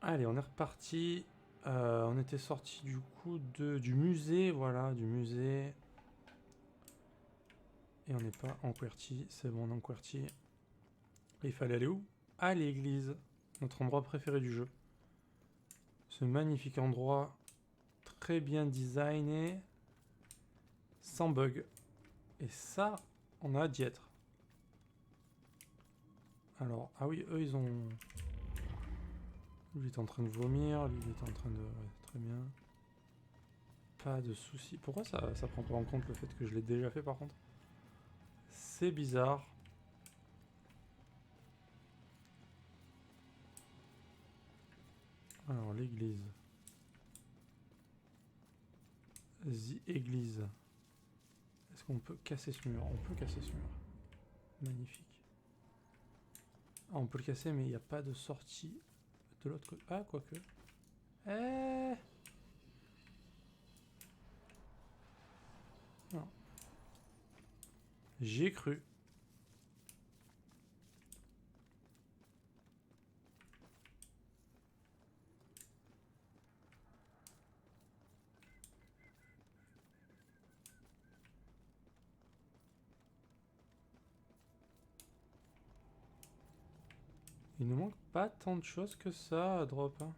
Allez, on est reparti. On était sorti du coup du musée, voilà, du musée. Et on n'est pas en QWERTY, c'est bon, on est en QWERTY. Et il fallait aller où? À l'église, notre endroit préféré du jeu. Ce magnifique endroit, très bien designé, sans bug. Et ça, on a hâte d'y être. Alors, ah oui, eux ils ont... Lui il est en train de vomir, lui il est en train de... Ouais, très bien. Pas de soucis. Pourquoi ça prend pas en compte le fait que je l'ai déjà fait par contre? C'est bizarre. Alors, l'église. The église. Est-ce qu'on peut casser ce mur? On peut casser ce mur. Magnifique. Ah, on peut le casser, mais il n'y a pas de sortie de l'autre côté. Ah, quoique. Eh Non. J'y ai cru. Il nous manque pas tant de choses que ça à drop. Hein.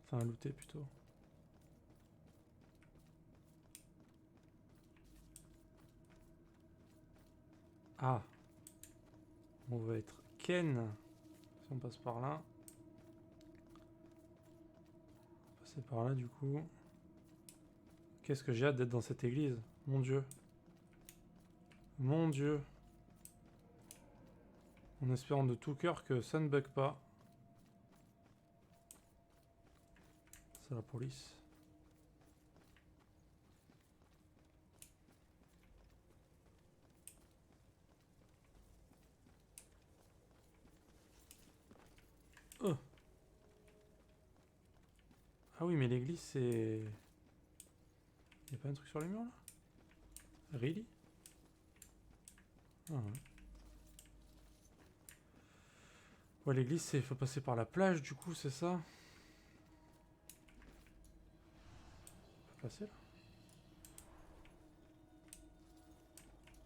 Enfin, à looter plutôt. Ah. On va être Ken. Si on passe par là. On va passer par là du coup. Qu'est-ce que j'ai hâte d'être dans cette église. Mon dieu. Mon dieu. En espérant de tout cœur que ça ne bug pas. C'est la police. Oh. Ah oui, mais l'église c'est... Y'a pas un truc sur les murs là? Really? Ah ouais. Ouais, l'église c'est... Faut passer par la plage du coup, c'est ça? On peut passer là?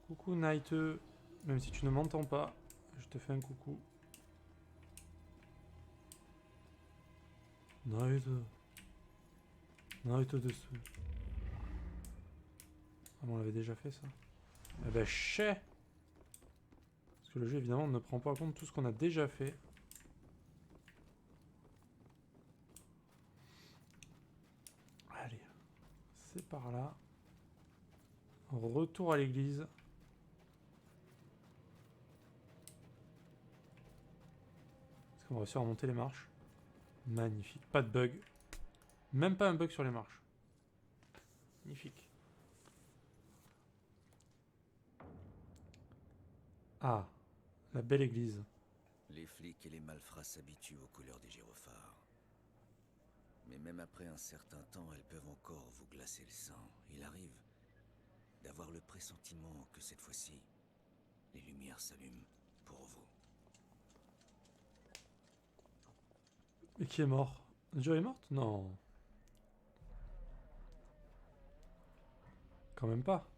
Coucou Nighteux. Même si tu ne m'entends pas, je te fais un coucou. Nighteux. Nighteux dessous. Ah bon, on l'avait déjà fait ça. Eh ben chais. Parce que le jeu évidemment ne prend pas en compte tout ce qu'on a déjà fait. Allez. C'est par là. Retour à l'église. Est-ce qu'on va réussir à monter les marches? Magnifique. Pas de bug. Même pas un bug sur les marches. Magnifique. Ah. La belle église. Les flics et les malfrats s'habituent aux couleurs des gyrophares. Mais même après un certain temps, elles peuvent encore vous glacer le sang. Il arrive d'avoir le pressentiment que cette fois-ci, les lumières s'allument pour vous. Et qui est mort? Joe est morte? Non. Quand même pas.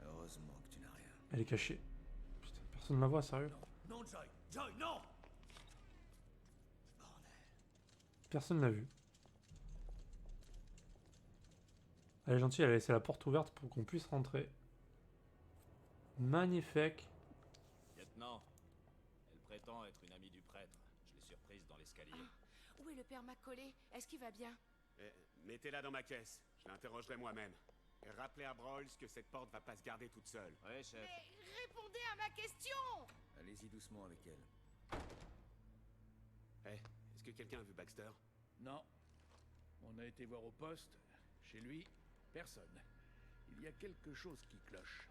Heureusement que tu n'as rien. Elle est cachée. Putain, personne ne la voit, sérieux. Non, non, Joy! Joy, non! Bordel. Personne l'a vue. Elle est gentille, elle a laissé la porte ouverte pour qu'on puisse rentrer. Magnifique. Lieutenant, elle prétend être une amie du prêtre. Je l'ai surprise dans l'escalier. Où est le père Macaulay? Est-ce qu'il va bien? Mettez-la dans ma caisse. Je l'interrogerai moi-même. Et rappelez à Broyles que cette porte va pas se garder toute seule. Ouais, chef. Mais répondez à ma question! Allez-y doucement avec elle. Est-ce que quelqu'un a vu Baxter? Non. On a été voir au poste. Chez lui, personne. Il y a quelque chose qui cloche.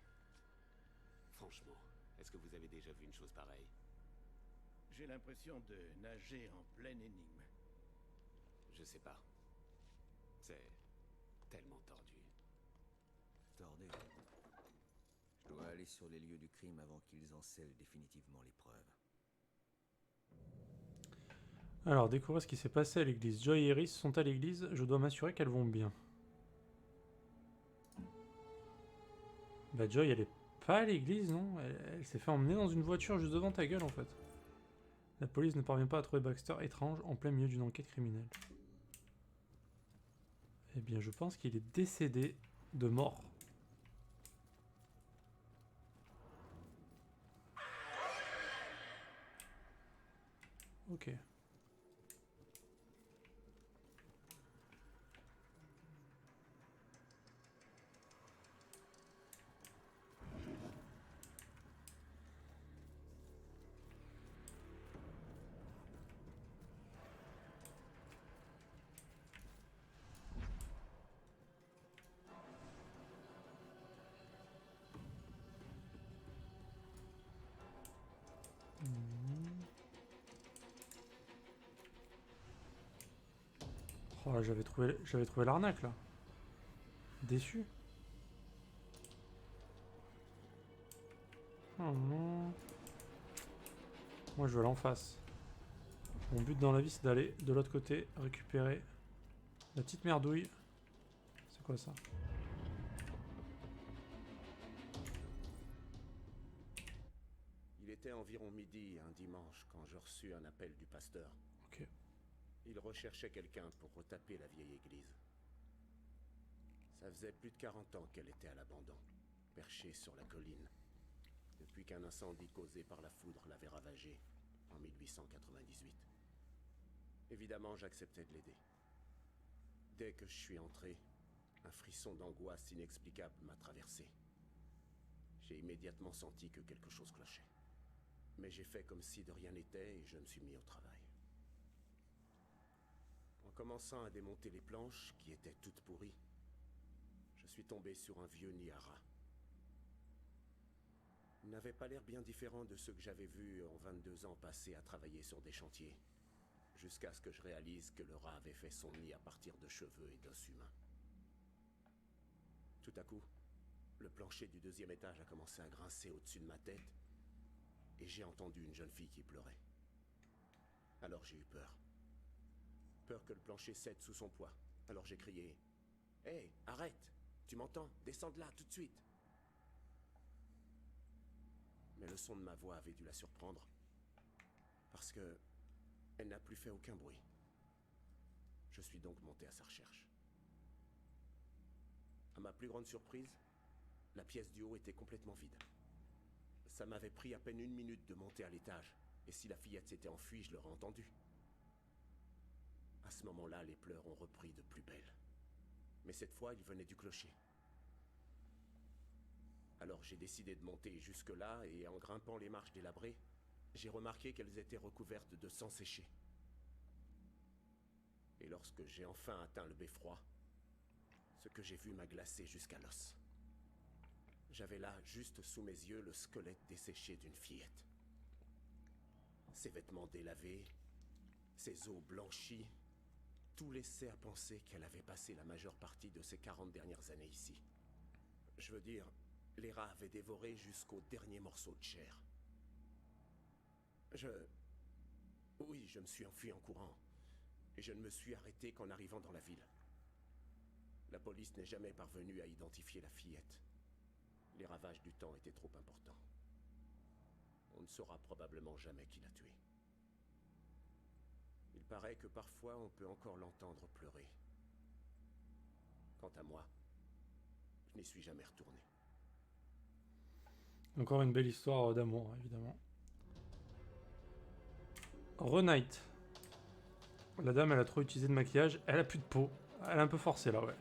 Franchement, est-ce que vous avez déjà vu une chose pareille? J'ai l'impression de nager en pleine énigme. Je sais pas. C'est tellement tordu. Tordez. Je dois aller sur les lieux du crime avant qu'ils en scellent définitivement les preuves. Alors, découvrez ce qui s'est passé à l'église. Joy et Iris sont à l'église. Je dois m'assurer qu'elles vont bien. Bah, Joy, elle est pas à l'église, non? Elle s'est fait emmener dans une voiture juste devant ta gueule, en fait. La police ne parvient pas à trouver Baxter étrange en plein milieu d'une enquête criminelle. Eh bien, je pense qu'il est décédé de mort. Ok. Oh, j'avais trouvé l'arnaque là. Déçu. Oh non. Moi je veux aller en face. Mon but dans la vie c'est d'aller de l'autre côté récupérer la petite merdouille. C'est quoi ça? Il était environ midi un dimanche quand je reçus un appel du pasteur. Ok. Il recherchait quelqu'un pour retaper la vieille église. Ça faisait plus de 40 ans qu'elle était à l'abandon, perchée sur la colline, depuis qu'un incendie causé par la foudre l'avait ravagée en 1898. Évidemment, j'acceptais de l'aider. Dès que je suis entré, un frisson d'angoisse inexplicable m'a traversé. J'ai immédiatement senti que quelque chose clochait. Mais j'ai fait comme si de rien n'était et je me suis mis au travail. En commençant à démonter les planches, qui étaient toutes pourries, je suis tombé sur un vieux nid à rats. Il n'avait pas l'air bien différent de ceux que j'avais vus en 22 ans passés à travailler sur des chantiers, jusqu'à ce que je réalise que le rat avait fait son nid à partir de cheveux et d'os humains. Tout à coup, le plancher du 2e étage a commencé à grincer au-dessus de ma tête, et j'ai entendu une jeune fille qui pleurait. Alors j'ai eu peur. Peur que le plancher cède sous son poids. Alors j'ai crié « Hé, arrête! Tu m'entends? Descends de là, tout de suite !» Mais le son de ma voix avait dû la surprendre, parce que elle n'a plus fait aucun bruit. Je suis donc monté à sa recherche. À ma plus grande surprise, la pièce du haut était complètement vide. Ça m'avait pris à peine 1 minute de monter à l'étage, et si la fillette s'était enfuie, je l'aurais entendue. À ce moment-là, les pleurs ont repris de plus belle. Mais cette fois, ils venaient du clocher. Alors j'ai décidé de monter jusque-là, et en grimpant les marches délabrées, j'ai remarqué qu'elles étaient recouvertes de sang séché. Et lorsque j'ai enfin atteint le beffroi, ce que j'ai vu m'a glacé jusqu'à l'os. J'avais là, juste sous mes yeux, le squelette desséché d'une fillette. Ses vêtements délavés, ses os blanchis, tout laissait à penser qu'elle avait passé la majeure partie de ses 40 dernières années ici. Je veux dire, les rats avaient dévoré jusqu'au dernier morceau de chair. Oui, je me suis enfui en courant, et je ne me suis arrêté qu'en arrivant dans la ville. La police n'est jamais parvenue à identifier la fillette. Les ravages du temps étaient trop importants. On ne saura probablement jamais qui l'a tuée. Il paraît que parfois on peut encore l'entendre pleurer. Quant à moi, je n'y suis jamais retourné. Encore une belle histoire d'amour, évidemment. Renate. La dame, elle a trop utilisé de maquillage. Elle a plus de peau. Elle a un peu forcé, là, ouais.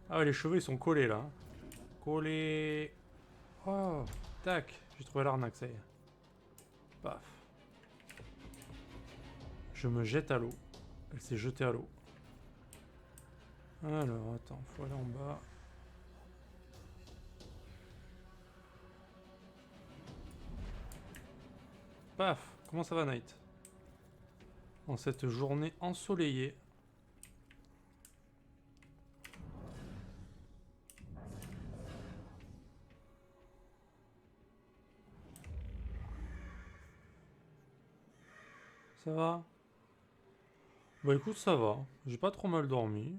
Ah ouais, les cheveux, ils sont collés, là. Hein. Collés. Oh, tac. J'ai trouvé l'arnaque, ça y est. Paf. Je me jette à l'eau. Elle s'est jetée à l'eau. Alors, attends, faut aller en bas. Paf. Comment ça va, Night? En cette journée ensoleillée. Ça va? Bah écoute, ça va. J'ai pas trop mal dormi.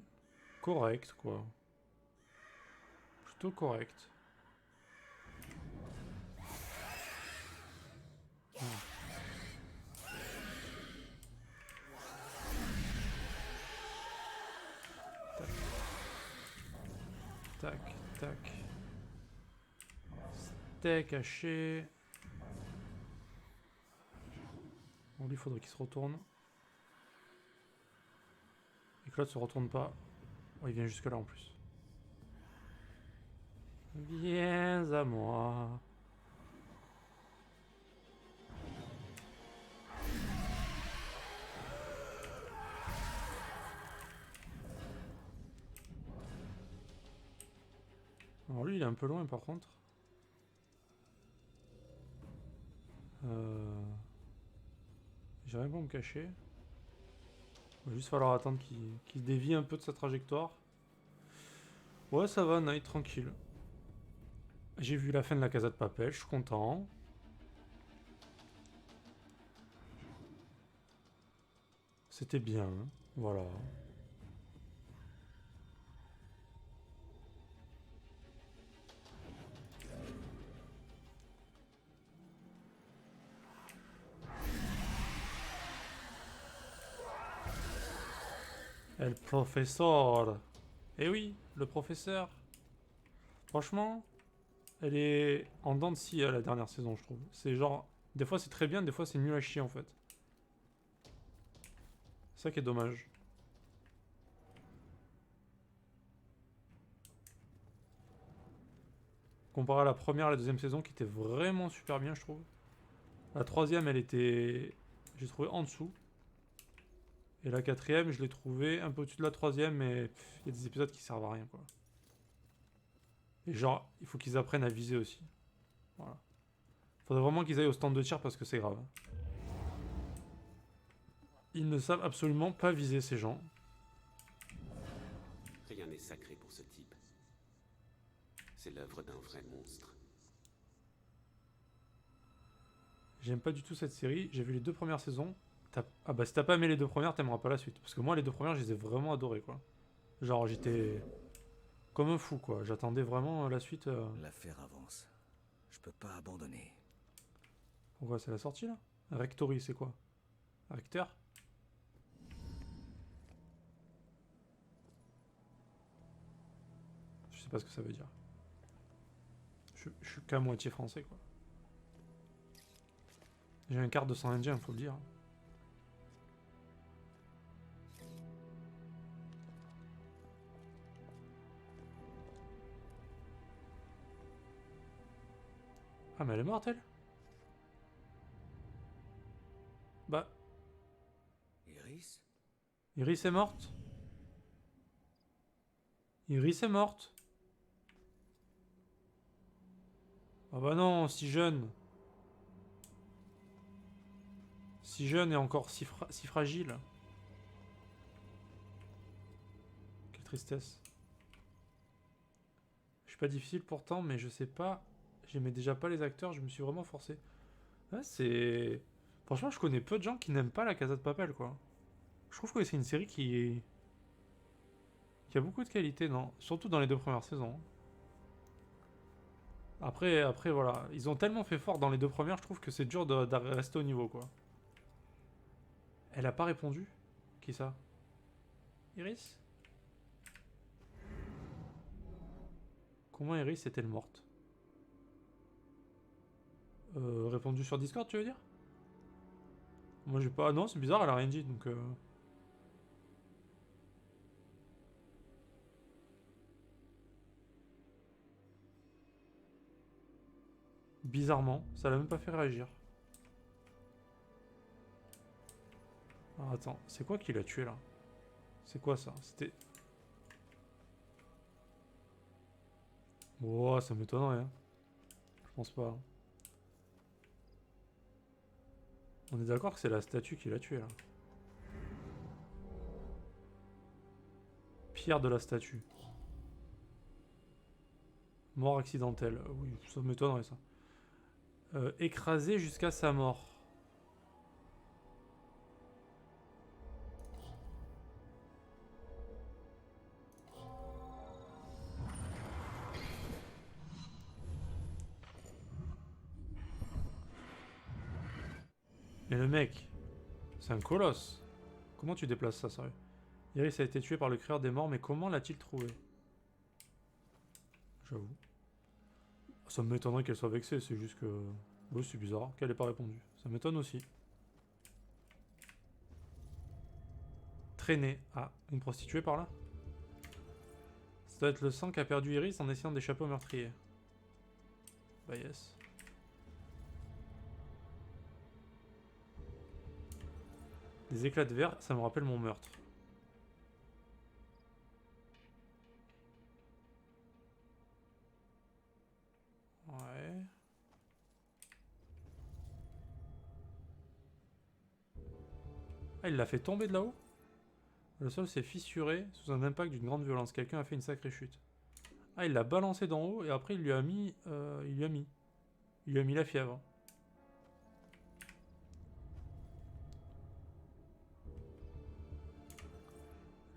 Correct, quoi. Plutôt correct. Ah. Tac. Tac, tac. Steak haché. Bon, lui, il faudrait qu'il se retourne. Et que l'autre se retourne pas. Oh, il vient jusque là en plus. Viens à moi. Alors lui, il est un peu loin par contre. J'ai rien pour me cacher. Il va juste falloir attendre qu'il dévie un peu de sa trajectoire. Ouais, ça va, Night, tranquille. J'ai vu la fin de la Casa de Papel, je suis content. C'était bien, hein. Voilà. El professeur. Eh oui, le professeur. Franchement, elle est en dents de scie la dernière saison, je trouve. C'est genre, des fois c'est très bien, des fois c'est nul à chier en fait. C'est ça qui est dommage. Comparé à la première et la deuxième saison qui était vraiment super bien, je trouve. La troisième, elle était, j'ai trouvé en dessous. Et la quatrième, je l'ai trouvée un peu au-dessus de la troisième, mais il y a des épisodes qui servent à rien, quoi. Et genre, il faut qu'ils apprennent à viser aussi. Voilà. Faudrait vraiment qu'ils aillent au stand de tir parce que c'est grave. Ils ne savent absolument pas viser ces gens. Rien n'est sacré pour ce type. C'est l'œuvre d'un vrai monstre. J'aime pas du tout cette série. J'ai vu les deux premières saisons. Ah bah si t'as pas aimé les deux premières, t'aimeras pas la suite. Parce que moi, les deux premières, je les ai vraiment adorées, quoi. Genre, j'étais comme un fou, quoi. J'attendais vraiment la suite. L'affaire avance. Je peux pas abandonner. Pourquoi c'est la sortie, là? Rectory, c'est quoi? Recteur? Je sais pas ce que ça veut dire. Je suis qu'à moitié français, quoi. J'ai un quart de sang indien, faut le dire. Ah mais elle est morte, elle? Bah, Iris? Iris est morte. Iris est morte. Ah bah non, si jeune. Si jeune et encore si fragile. Quelle tristesse. Je suis pas difficile pourtant, mais je sais pas. J'aimais déjà pas les acteurs, je me suis vraiment forcé. Ouais, c'est... Franchement, je connais peu de gens qui n'aiment pas la Casa de Papel, quoi. Je trouve que c'est une série qui a beaucoup de qualité, non? Surtout dans les deux premières saisons. Après, voilà. Ils ont tellement fait fort dans les deux premières, je trouve que c'est dur de rester au niveau, quoi. Elle a pas répondu? Qui ça? Iris? Comment Iris est-elle morte? Répondu sur Discord, tu veux dire? Moi j'ai pas... Non, c'est bizarre, elle a rien dit, donc... Bizarrement, ça l'a même pas fait réagir. Alors attends, c'est quoi qui l'a tué là? C'est quoi ça? C'était... Oh, ça m'étonnerait, hein. Je pense pas. On est d'accord que c'est la statue qui l'a tué là. Pierre de la statue. Mort accidentelle. Oui, ça m'étonnerait ça. Écrasé jusqu'à sa mort. Mais le mec, c'est un colosse. Comment tu déplaces ça, sérieux? Iris a été tuée par le créateur des morts, mais comment l'a-t-il trouvé? J'avoue. Ça m'étonnerait qu'elle soit vexée, c'est juste que... Oui, c'est bizarre qu'elle ait pas répondu. Ça m'étonne aussi. Traîner. Ah, une prostituée par là? Ça doit être le sang qu'a perdu Iris en essayant d'échapper au meurtrier. Bah yes. Des éclats de verre, ça me rappelle mon meurtre. Ouais. Ah, il l'a fait tomber de là-haut? Le sol s'est fissuré sous un impact d'une grande violence. Quelqu'un a fait une sacrée chute. Ah, il l'a balancé d'en haut et après il lui a mis... Il lui a mis la fièvre.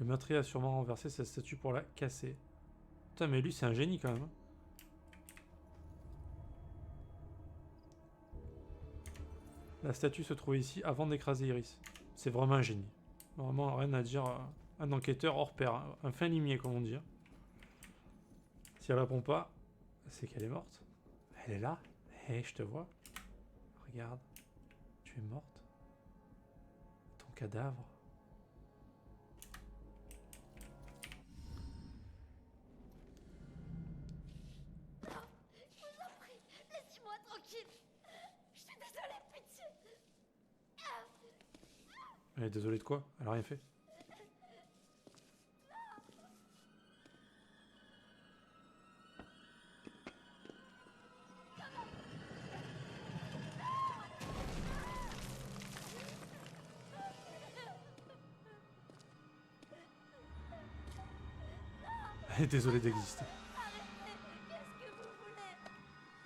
Le meurtrier a sûrement renversé sa statue pour la casser. Putain, mais lui c'est un génie quand même. La statue se trouve ici avant d'écraser Iris. C'est vraiment un génie. Vraiment rien à dire. Un enquêteur hors pair. Un fin limier comme on dit. Si elle répond pas, c'est qu'elle est morte. Elle est là. Hé, je te vois. Regarde. Tu es morte. Ton cadavre. Laissez-moi tranquille. Je suis désolée, pitié. Elle est désolée de quoi? Elle a rien fait. Elle est désolée d'exister. Qu'est-ce que vous voulez?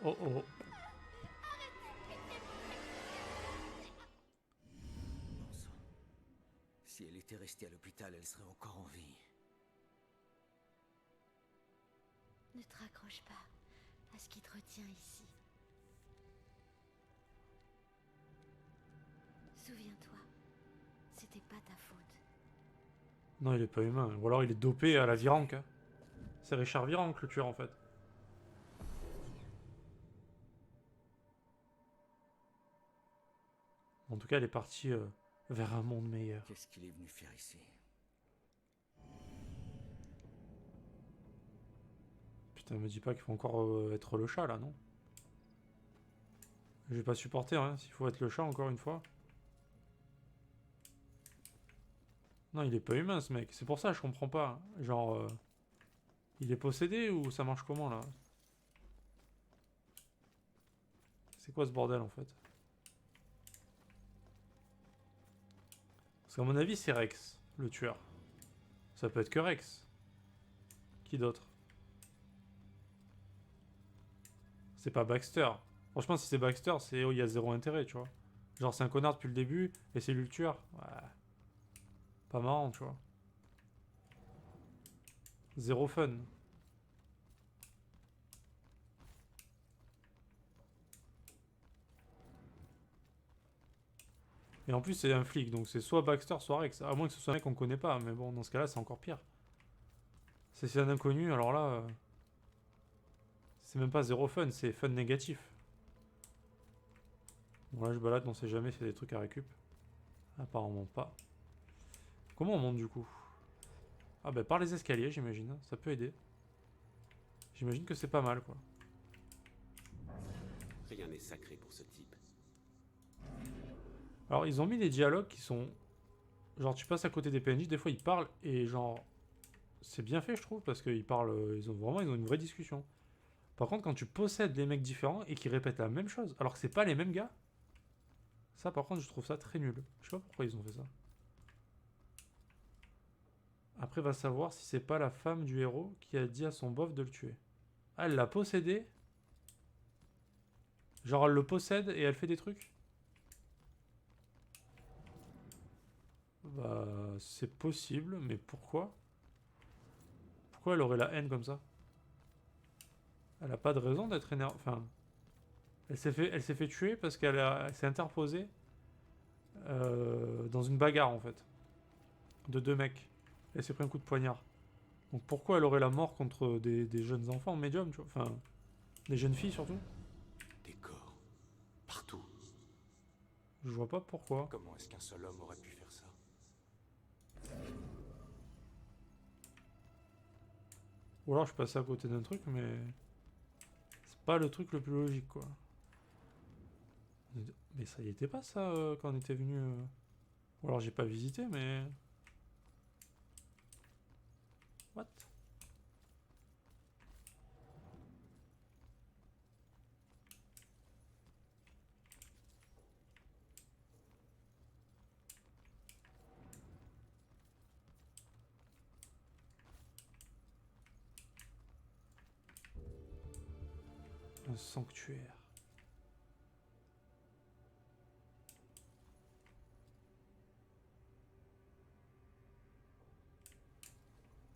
Oh oh. Bon sang. Si elle était restée à l'hôpital, elle serait encore en vie. Ne te raccroche pas à ce qui te retient ici. Souviens-toi, c'était pas ta faute. Non, il est pas humain. Ou alors il est dopé à la Virenque. Hein. C'est Richard Virenque le tueur en fait. En tout cas, elle est partie vers un monde meilleur. Qu'est-ce qu'il est venu faire ici? Putain, me dis pas qu'il faut encore être le chat là, non? Je vais pas supporter, hein, s'il faut être le chat encore une fois. Non, il est pas humain ce mec. C'est pour ça que je comprends pas. Genre, il est possédé ou ça marche comment là? C'est quoi ce bordel en fait? Parce qu'à mon avis, c'est Rex, le tueur. Ça peut être que Rex. Qui d'autre? C'est pas Baxter. Franchement, si c'est Baxter, c'est il y a zéro intérêt, tu vois. Genre, c'est un connard depuis le début et c'est lui le tueur. Ouais. Pas marrant, tu vois. Zéro fun. Et en plus, c'est un flic, donc c'est soit Baxter, soit Rex. À moins que ce soit un mec qu'on connaît pas, mais bon, dans ce cas-là, c'est encore pire. C'est un inconnu, alors là... c'est même pas zéro fun, c'est fun négatif. Bon, là, je balade, on sait jamais s'il y a des trucs à récup. Apparemment pas. Comment on monte, du coup? Ah bah, par les escaliers, j'imagine. Hein. Ça peut aider. J'imagine que c'est pas mal, quoi. Rien n'est sacré pour ce type. Alors, ils ont mis des dialogues qui sont... Genre, tu passes à côté des PNJ, des fois, ils parlent, et genre... C'est bien fait, je trouve, parce qu'ils parlent... Ils ont une vraie discussion. Par contre, quand tu possèdes des mecs différents et qui répètent la même chose, alors que c'est pas les mêmes gars, ça, par contre, je trouve ça très nul. Je sais pas pourquoi ils ont fait ça. Après, va savoir si c'est pas la femme du héros qui a dit à son bof de le tuer. Ah, elle l'a possédé? Genre, elle le possède et elle fait des trucs? Bah, c'est possible, mais pourquoi? Pourquoi elle aurait la haine comme ça? Elle a pas de raison d'être énervée. Enfin, elle s'est fait tuer parce qu'elle s'est interposée dans une bagarre en fait. De 2 mecs. Elle s'est pris un coup de poignard. Donc pourquoi elle aurait la mort contre des jeunes enfants médiums, tu vois? Enfin, des jeunes filles surtout. Des corps. Partout. Je vois pas pourquoi. Comment est-ce qu'un seul homme aurait pu faire ça? Ou alors je suis passé à côté d'un truc, mais c'est pas le truc le plus logique, quoi. Mais ça y était pas ça quand on était venu. Ou alors j'ai pas visité, mais. What? Un sanctuaire.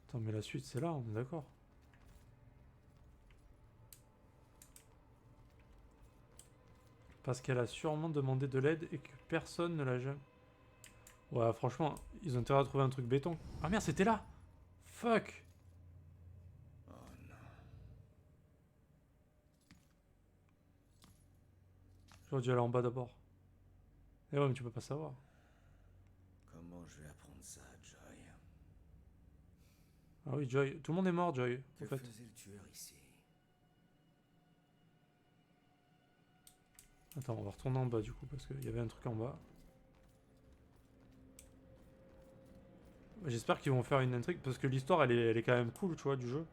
Attends, mais la suite c'est là, on est d'accord. Parce qu'elle a sûrement demandé de l'aide et que personne ne l'a jamais... Ouais, franchement, ils ont intérêt à trouver un truc béton. Ah merde, c'était là! Fuck! Oh non. J'aurais dû aller en bas d'abord. Eh ouais, mais tu peux pas savoir. Comment je vais apprendre ça, Joy? Ah oui, Joy. Tout le monde est mort, Joy, Que en fait. faisait le tueur ici? Attends, on va retourner en bas du coup, parce qu'il y avait un truc en bas. J'espère qu'ils vont faire une intrigue, parce que l'histoire, elle est quand même cool, tu vois, du jeu.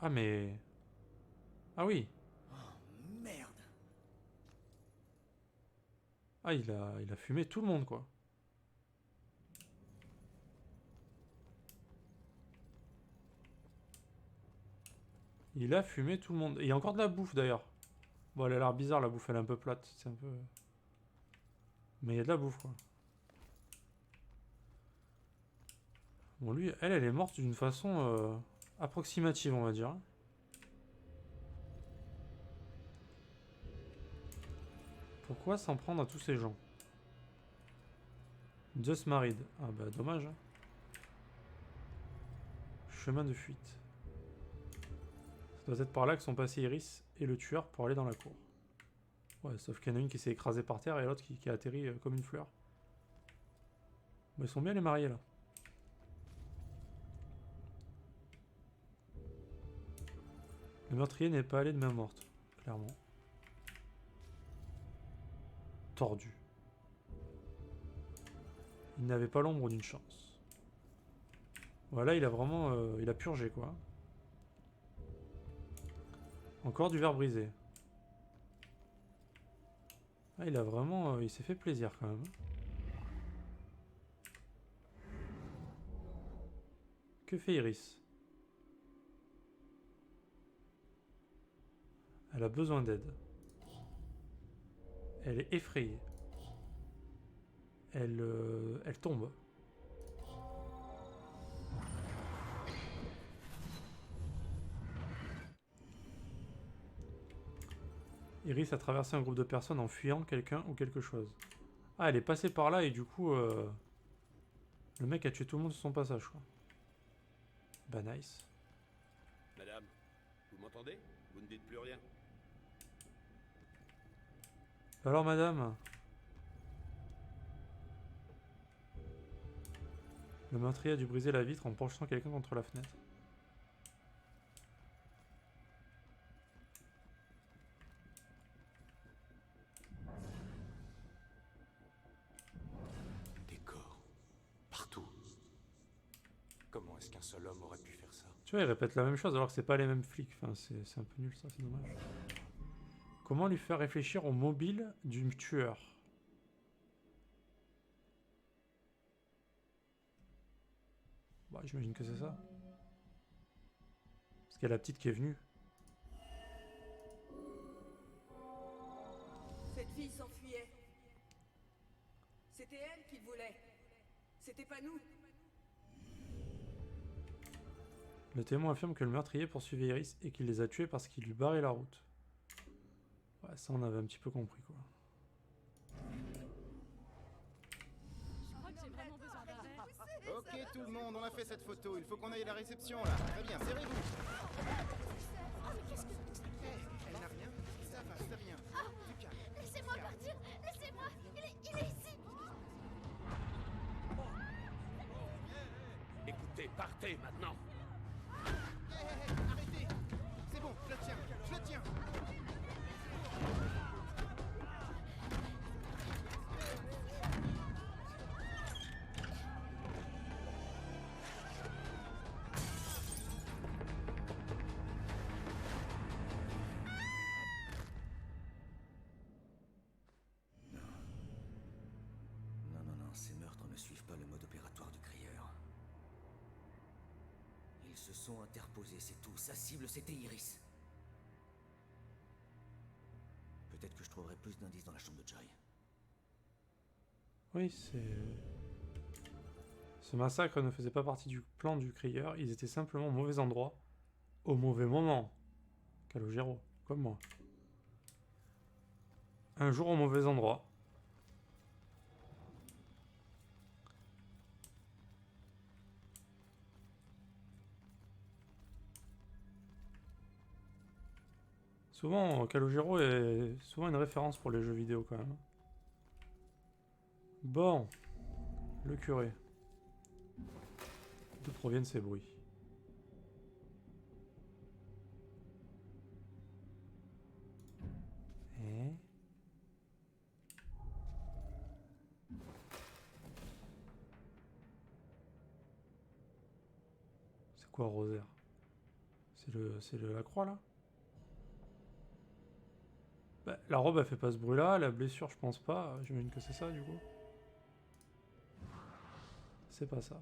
Ah, mais... Ah oui. Oh merde! Ah, il a fumé tout le monde, quoi. Il a fumé tout le monde. Et il y a encore de la bouffe, d'ailleurs. Bon, elle a l'air bizarre, la bouffe, elle est un peu plate. C'est un peu... Mais il y a de la bouffe, quoi. Bon, lui, elle est morte d'une façon approximative, on va dire. Pourquoi s'en prendre à tous ces gens? Just married. Ah bah, dommage. Hein. Chemin de fuite. Ça doit être par là que sont passés Iris et le tueur pour aller dans la cour. Ouais, sauf qu'il y en a une qui s'est écrasée par terre et l'autre qui a atterri comme une fleur. Mais ils sont bien les mariés là. Le meurtrier n'est pas allé de main morte, clairement. Tordu. Il n'avait pas l'ombre d'une chance. Voilà, il a vraiment... il a purgé quoi. Encore du verre brisé. Ah, il a vraiment... il s'est fait plaisir quand même. Que fait Iris? Elle a besoin d'aide. Elle est effrayée. Elle tombe. Iris a traversé un groupe de personnes en fuyant quelqu'un ou quelque chose. Ah, elle est passée par là et du coup... le mec a tué tout le monde sur son passage, quoi. Bah, nice. Madame, vous m'entendez? Vous ne dites plus rien. Alors, madame? Le meurtrier a dû briser la vitre en projetant quelqu'un contre la fenêtre. Des corps. Partout. Comment est-ce qu'un seul homme aurait pu faire ça? Tu vois, il répète la même chose alors que c'est pas les mêmes flics. Enfin, c'est un peu nul ça, c'est dommage. Comment lui faire réfléchir au mobile du tueur? Bah, j'imagine que c'est ça. Parce qu'il y a la petite qui est venue. Cette fille s'enfuyait. C'était elle qu'il voulait. C'était pas nous. Le témoin affirme que le meurtrier poursuivait Iris et qu'il les a tués parce qu'il lui barrait la route. Ouais, ça on avait un petit peu compris quoi. Ok tout le monde, on a fait cette photo. Il faut qu'on aille à la réception là. Très bien, serrez-vous. Elle n'a rien. Ça va, c'est rien. Du calme. Laissez-moi partir. Laissez-moi. Il est ici. Écoutez, partez maintenant. Arrêtez. C'est bon, je le tiens. Je le tiens. Non, ces meurtres ne suivent pas le mode opératoire du crieur. Ils se sont interposés, c'est tout. Sa cible, c'était Iris. Peut-être que je trouverai plus d'indices dans la chambre de Joy. Oui, c'est... Ce massacre ne faisait pas partie du plan du crieur, ils étaient simplement au mauvais endroit, au mauvais moment. Calogero, comme moi. Un jour au mauvais endroit. Souvent, Calogero est souvent une référence pour les jeux vidéo quand même. Bon, le curé. D'où proviennent ces bruits? C'est quoi rosaire? C'est la croix là? Bah, la robe elle fait pas ce bruit là, la blessure je pense pas, j'imagine que c'est ça du coup. C'est pas ça.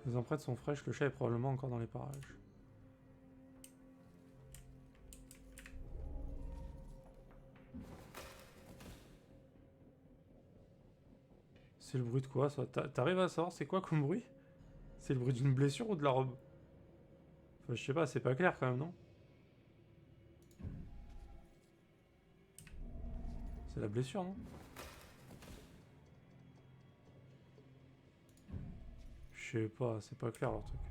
Les empreintes sont fraîches, le chat est probablement encore dans les parages. C'est le bruit de quoi ça? T'arrives à savoir c'est quoi comme bruit? C'est le bruit d'une blessure ou de la robe? Enfin je sais pas, c'est pas clair quand même, non? C'est la blessure, non? Je sais pas, c'est pas clair leur truc.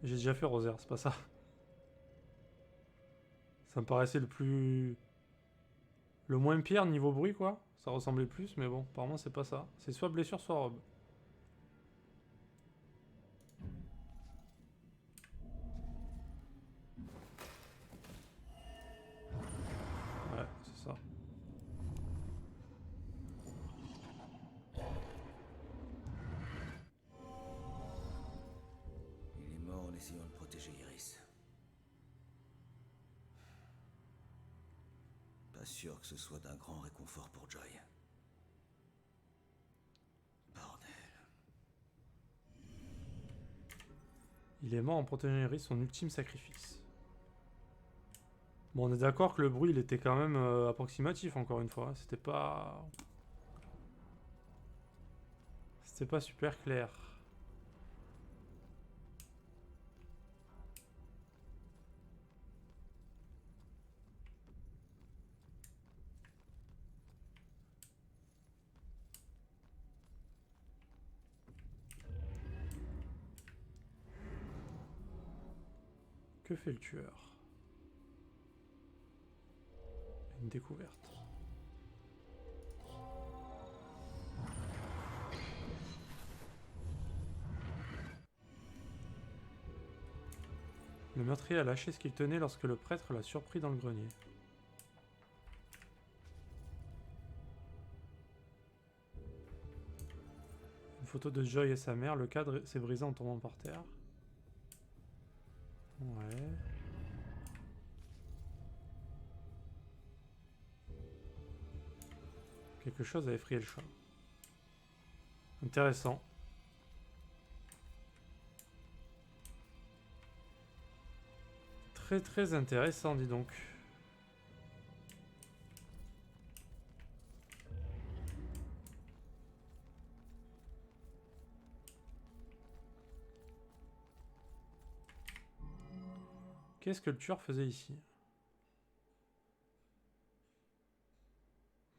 J'ai déjà fait Rosaire, c'est pas ça. Ça me paraissait le moins pire niveau bruit quoi. Ça ressemblait plus, mais bon, apparemment c'est pas ça. C'est soit blessure, soit robe. Ouais, c'est ça. Il est mort en essayant de protéger Iris. Pas sûr que ce soit d'un grand réconfort pour Joy. Bordel. Il est mort en protégeant Iris, son ultime sacrifice. Bon, on est d'accord que le bruit il était quand même approximatif encore une fois. C'était pas super clair. Que fait le tueur? Une découverte. Le meurtrier a lâché ce qu'il tenait lorsque le prêtre l'a surpris dans le grenier. Une photo de Joy et sa mère, le cadre s'est brisé en tombant par terre. Ouais. Quelque chose a effrayé le chat. Intéressant. Très très intéressant, dis donc. Qu'est-ce que le tueur faisait ici?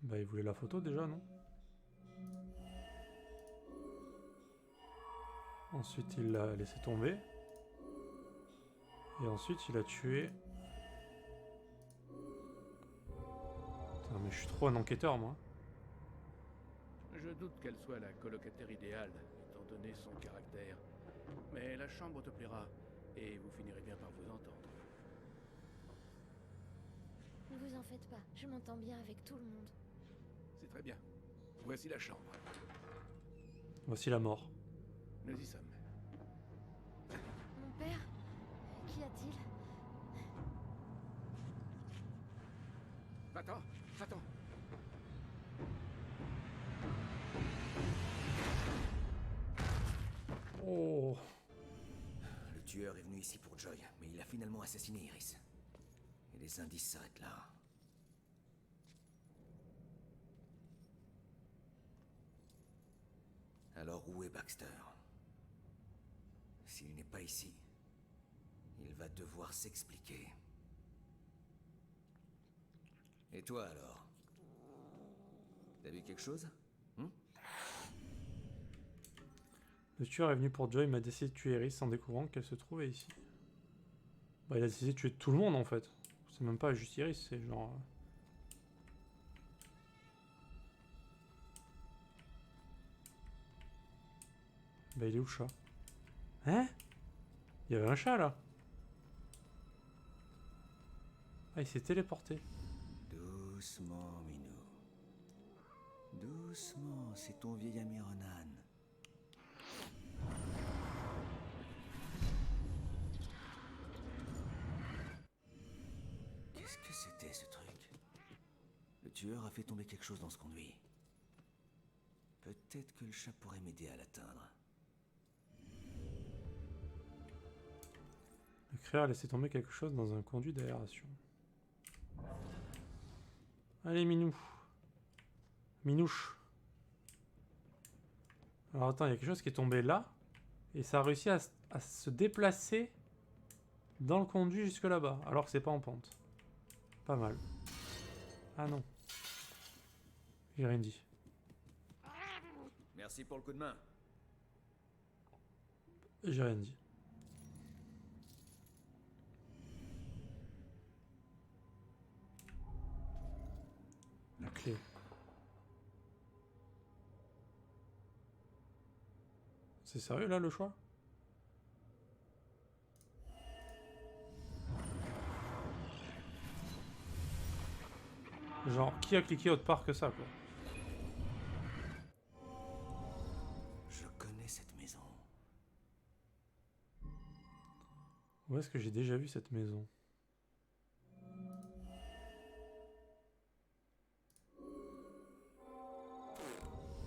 Bah, il voulait la photo déjà, non? Ensuite, il l'a laissé tomber. Et ensuite, il a tué... Putain, mais je suis trop un enquêteur, moi. Je doute qu'elle soit la colocataire idéale, étant donné son caractère. Mais la chambre te plaira, et vous finirez bien par vous entendre. Ne vous en faites pas, je m'entends bien avec tout le monde. C'est très bien. Voici la chambre. Voici la mort. Nous y sommes. Mon père? Qu'y a-t-il? Va-t'en, va-t'en. Oh. Le tueur est venu ici pour Joy, mais il a finalement assassiné Iris. Et les indices s'arrêtent là. Alors où est Baxter? S'il n'est pas ici, il va devoir s'expliquer. Et toi alors? T'as vu quelque chose? Le tueur est venu pour Joy, m'a décidé de tuer Iris en découvrant qu'elle se trouvait ici. Bah, il a décidé de tuer tout le monde en fait. C'est même pas juste Iris, c'est genre... Bah, il est où le chat? Hein? Il y avait un chat là? Ah, il s'est téléporté. Doucement, Minou. Doucement, c'est ton vieil ami Ronan. Qu'est-ce que c'était ce truc? Le tueur a fait tomber quelque chose dans ce conduit. Peut-être que le chat pourrait m'aider à l'atteindre. Le créateur a laissé tomber quelque chose dans un conduit d'aération. Allez, Minou. Minouche. Alors attends, il y a quelque chose qui est tombé là. Et ça a réussi à se déplacer dans le conduit jusque là-bas. Alors que c'est pas en pente. Pas mal. Ah non. J'ai rien dit. Merci pour le coup de main. J'ai rien dit. La clé. C'est sérieux là le choix? Genre, qui a cliqué autre part que ça quoi? Je connais cette maison. Où est-ce que j'ai déjà vu cette maison?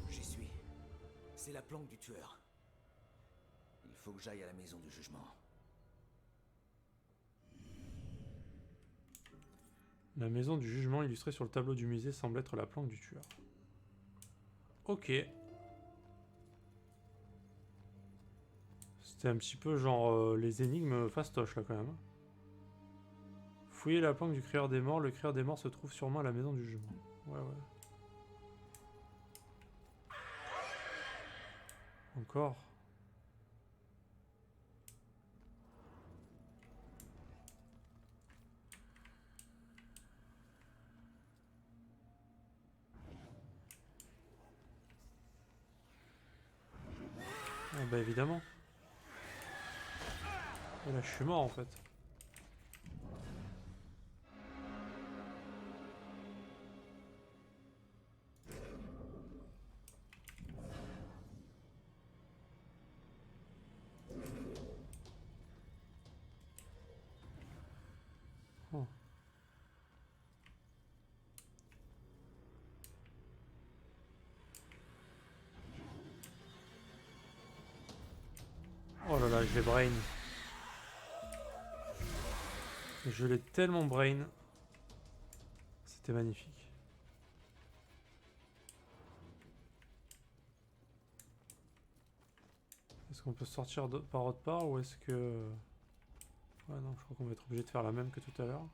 J'y suis. C'est la planque du tueur. Il faut que j'aille à la maison du jugement. La maison du jugement illustrée sur le tableau du musée semble être la planque du tueur. Ok. C'était un petit peu genre les énigmes fastoches là quand même. Fouillez la planque du crieur des morts. Le crieur des morts se trouve sûrement à la maison du jugement. Ouais, ouais. Encore. Ah bah évidemment. Et là je suis mort en fait. Oh. Oh là là, je l'ai brain. Je l'ai tellement brain. C'était magnifique. Est-ce qu'on peut sortir par autre part ou est-ce que... Ouais, non, je crois qu'on va être obligé de faire la même que tout à l'heure.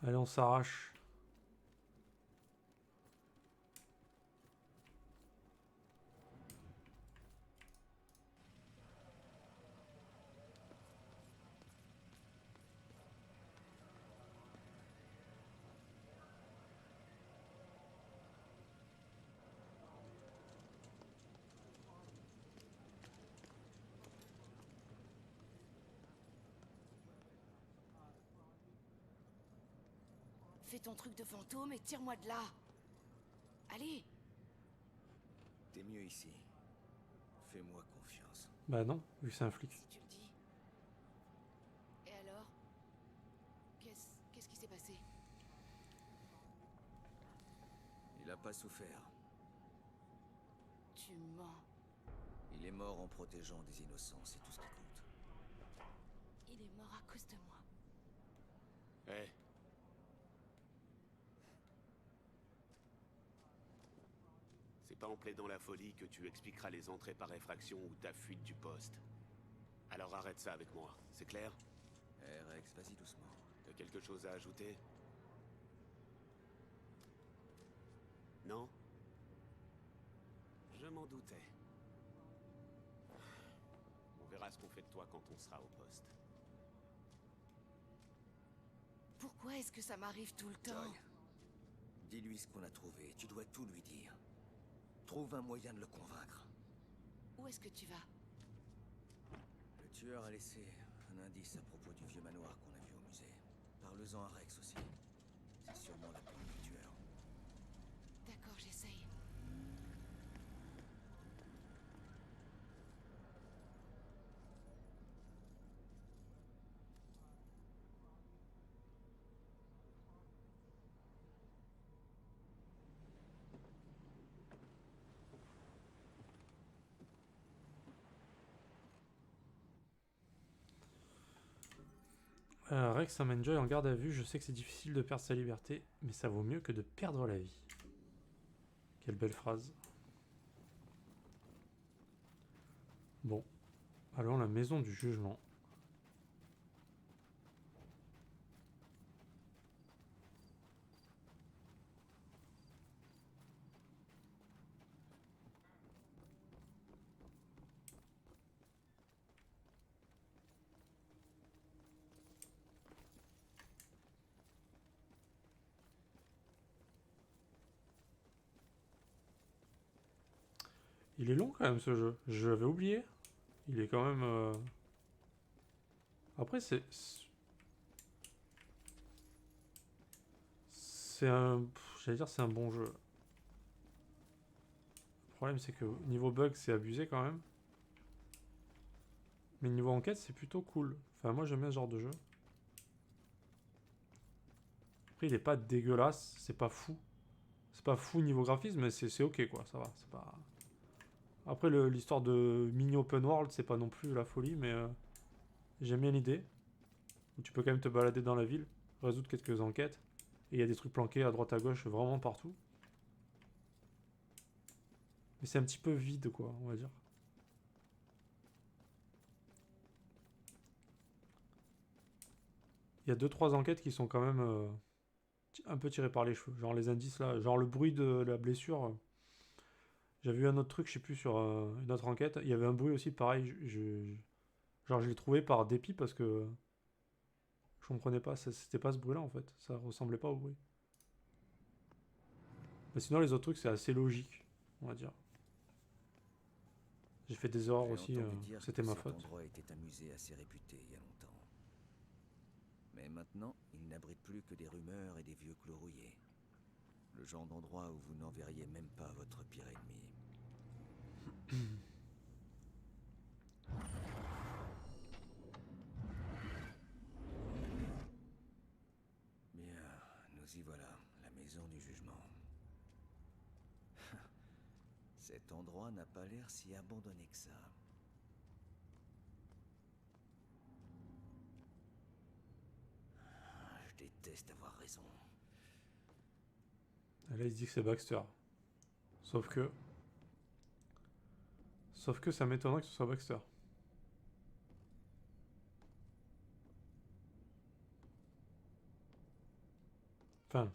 Allez, on s'arrache. Fais ton truc de fantôme et tire-moi de là. Allez. T'es mieux ici. Fais-moi confiance. Bah non, vu que c'est un flic. Si tu le dis. Et alors? Qu'est-ce qui s'est passé? Il a pas souffert. Tu mens. Il est mort en protégeant des innocents, c'est tout ce qui compte. Il est mort à cause de moi. Hé. C'est pas en plaidant la folie que tu expliqueras les entrées par effraction ou ta fuite du poste. Alors arrête ça avec moi, c'est clair? Rex, vas-y doucement. T'as quelque chose à ajouter? Non? Je m'en doutais. On verra ce qu'on fait de toi quand on sera au poste. Pourquoi est-ce que ça m'arrive tout le temps? Joy, dis-lui ce qu'on a trouvé, tu dois tout lui dire. Trouve un moyen de le convaincre. Où est-ce que tu vas? Le tueur a laissé un indice à propos du vieux manoir qu'on a vu au musée. Parle-en à Rex aussi. C'est sûrement la tombe du tueur. D'accord, j'essaye. Rex emmène Joy en garde à vue. Je sais que c'est difficile de perdre sa liberté, mais ça vaut mieux que de perdre la vie. Quelle belle phrase. Bon, allons à la maison du jugement. Il est long quand même ce jeu. Je l'avais oublié. Il est quand même... Après c'est... C'est un... J'allais dire c'est un bon jeu. Le problème c'est que niveau bug c'est abusé quand même. Mais niveau enquête c'est plutôt cool. Enfin moi j'aime bien ce genre de jeu. Après il est pas dégueulasse. C'est pas fou. C'est pas fou niveau graphisme mais c'est ok quoi. Ça va. C'est pas... Après l'histoire de mini open world c'est pas non plus la folie mais j'aime bien l'idée. Où tu peux quand même te balader dans la ville, résoudre quelques enquêtes. Et il y a des trucs planqués à droite à gauche vraiment partout. Mais c'est un petit peu vide quoi on va dire. Il y a 2-3 enquêtes qui sont quand même un peu tirées par les cheveux. Genre les indices là, genre le bruit de la blessure. J'avais vu un autre truc, je sais plus, sur une autre enquête. Il y avait un bruit aussi pareil. Genre je l'ai trouvé par dépit parce que je comprenais pas. C'était pas ce bruit là en fait. Ça ressemblait pas au bruit. Mais sinon les autres trucs c'est assez logique, on va dire. J'ai fait des erreurs aussi, c'était ma faute. Cet endroit était un musée assez réputé il y a longtemps. Mais maintenant, il n'abrite plus que des rumeurs et des vieux clous rouillés. Le genre d'endroit où vous n'enverriez même pas votre pire ennemi. Bien, nous y voilà, la maison du jugement. Cet endroit n'a pas l'air si abandonné que ça. déteste avoir raison. Et là, il se dit que c'est Baxter. Sauf que ça m'étonnerait que ce soit Baxter. Enfin,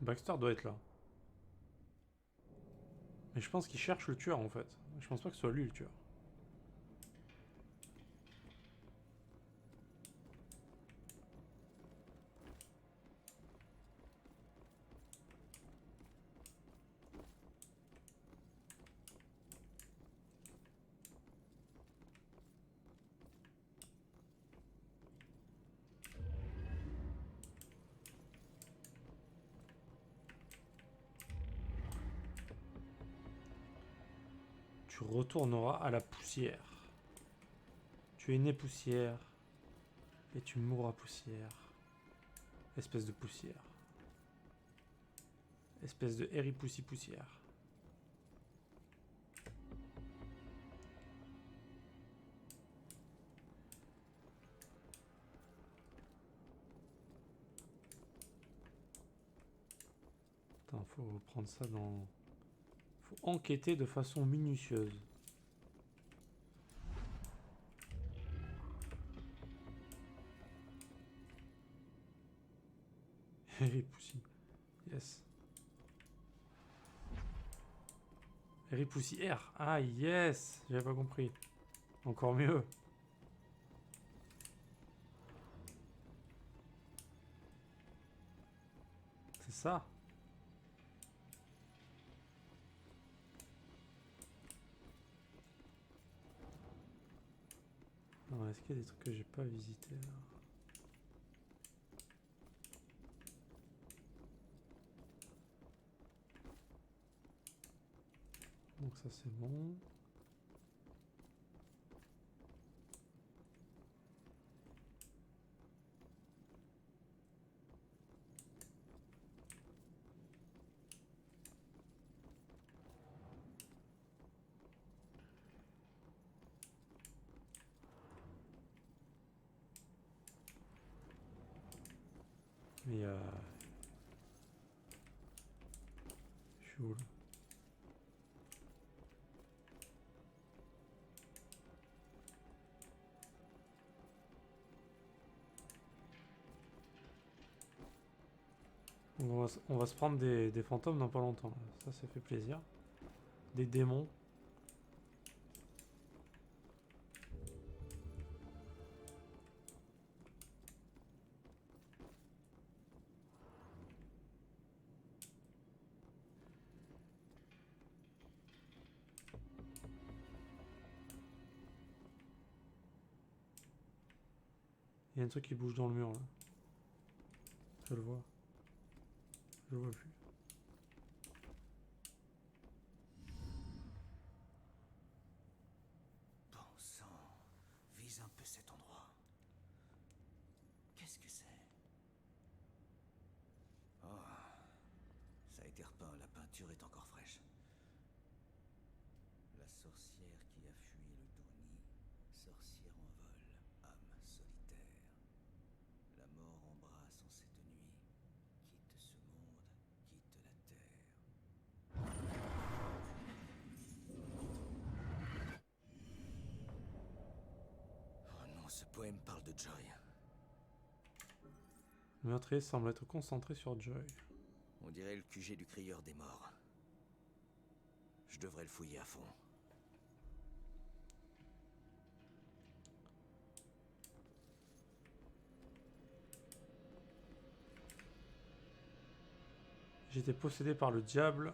Baxter doit être là. Mais je pense qu'il cherche le tueur en fait. Je pense pas que ce soit lui le tueur. Tu retourneras à la poussière. Tu es né poussière. Et tu mourras poussière. Espèce de poussière. Espèce de Harry Poussy poussière. Attends, faut prendre ça dans... Faut enquêter de façon minutieuse. Harry Poussy. Yes. Harry Poussy R. Ah yes. J'avais pas compris. Encore mieux. C'est ça. Non, est-ce qu'il y a des trucs que j'ai pas visités là? Donc ça c'est bon. Mais je suis où là? On va se prendre des fantômes dans pas longtemps. Ça fait plaisir. Des démons. Il y a un truc qui bouge dans le mur là. Je le vois. Je le vois plus. Bon sang, vise un peu cet endroit. Qu'est-ce que c'est? Oh, ça a été repeint, la peinture est encore fraîche. La sorcière qui a fui le Douni, sorcière en vol, âme solitaire. La mort embrasse en cette nuit, quitte ce monde, quitte la terre. Oh non, ce poème parle de Joy. Le meurtrier semble être concentré sur Joy. On dirait le QG du crieur des morts. Je devrais le fouiller à fond. J'étais possédé par le diable.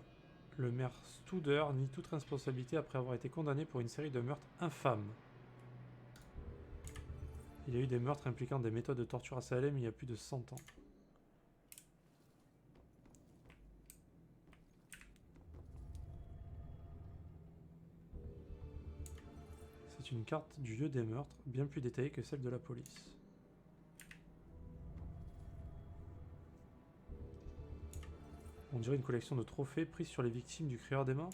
Le maire Studer nie toute responsabilité après avoir été condamné pour une série de meurtres infâmes. Il y a eu des meurtres impliquant des méthodes de torture à Salem il y a plus de 100 ans. C'est une carte du lieu des meurtres, bien plus détaillée que celle de la police. On dirait une collection de trophées pris sur les victimes du crieur des morts.